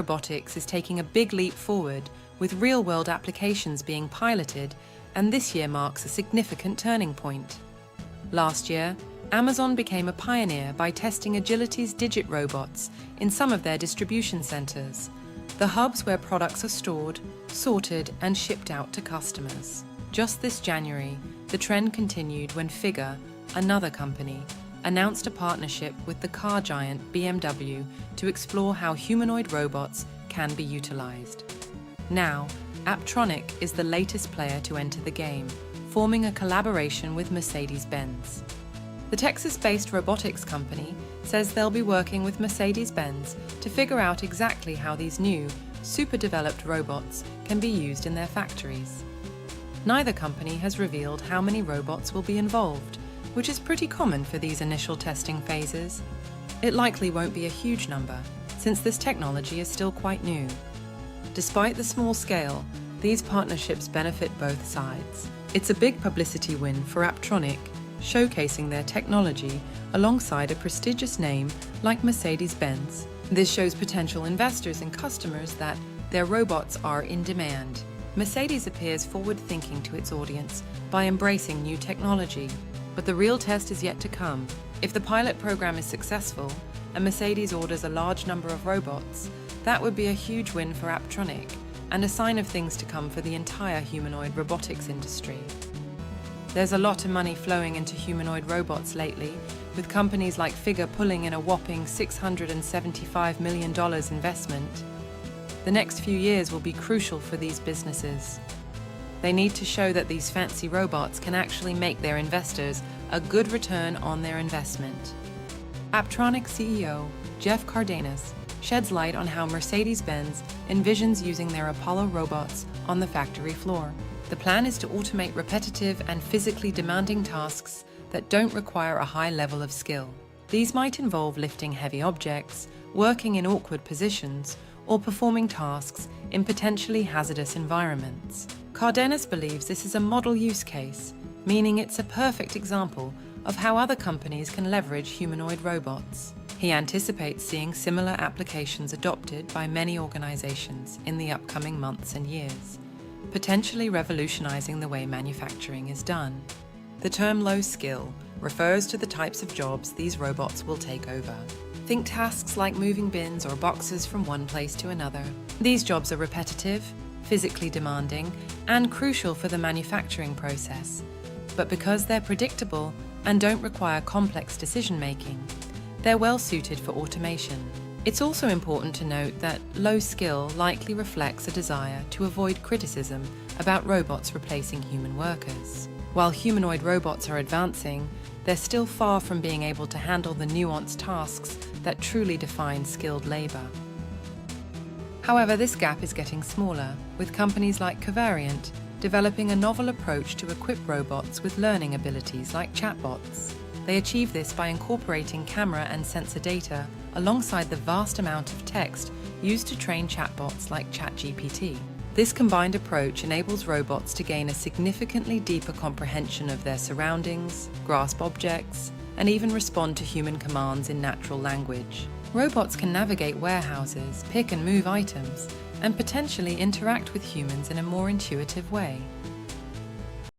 Robotics is taking a big leap forward, with real-world applications being piloted, and this year marks a significant turning point. Last year, Amazon became a pioneer by testing Agility's Digit robots in some of their distribution centers, the hubs where products are stored, sorted, and shipped out to customers. Just this January, the trend continued when Figure, another company, announced a partnership with the car giant BMW to explore how humanoid robots can be utilized. Now, Apptronik is the latest player to enter the game, forming a collaboration with Mercedes-Benz. The Texas-based robotics company says they'll be working with Mercedes-Benz to figure out exactly how these new, super-developed robots can be used in their factories. Neither company has revealed how many robots will be involved, which is pretty common for these initial testing phases. It likely won't be a huge number, since this technology is still quite new. Despite the small scale, these partnerships benefit both sides. It's a big publicity win for Apptronik, showcasing their technology alongside a prestigious name like Mercedes-Benz. This shows potential investors and customers that their robots are in demand. Mercedes appears forward-thinking to its audience by embracing new technology, but the real test is yet to come. If the pilot program is successful and Mercedes orders a large number of robots, that would be a huge win for Apptronik and a sign of things to come for the entire humanoid robotics industry. There's a lot of money flowing into humanoid robots lately, with companies like Figure pulling in a whopping $675 million investment. The next few years will be crucial for these businesses. They need to show that these fancy robots can actually make their investors a good return on their investment. Apptronik CEO Jeff Cardenas sheds light on how Mercedes-Benz envisions using their Apollo robots on the factory floor. The plan is to automate repetitive and physically demanding tasks that don't require a high level of skill. These might involve lifting heavy objects, working in awkward positions, or performing tasks in potentially hazardous environments. Cardenas believes this is a model use case, meaning it's a perfect example of how other companies can leverage humanoid robots. He anticipates seeing similar applications adopted by many organizations in the upcoming months and years, potentially revolutionizing the way manufacturing is done. The term low skill refers to the types of jobs these robots will take over. Think tasks like moving bins or boxes from one place to another. These jobs are repetitive, physically demanding, and crucial for the manufacturing process. But because they're predictable and don't require complex decision-making, they're well suited for automation. It's also important to note that low skill likely reflects a desire to avoid criticism about robots replacing human workers. While humanoid robots are advancing, they're still far from being able to handle the nuanced tasks that truly define skilled labor. However, this gap is getting smaller, with companies like Covariant developing a novel approach to equip robots with learning abilities like chatbots. They achieve this by incorporating camera and sensor data alongside the vast amount of text used to train chatbots like ChatGPT. This combined approach enables robots to gain a significantly deeper comprehension of their surroundings, grasp objects, and even respond to human commands in natural language. Robots can navigate warehouses, pick and move items, and potentially interact with humans in a more intuitive way.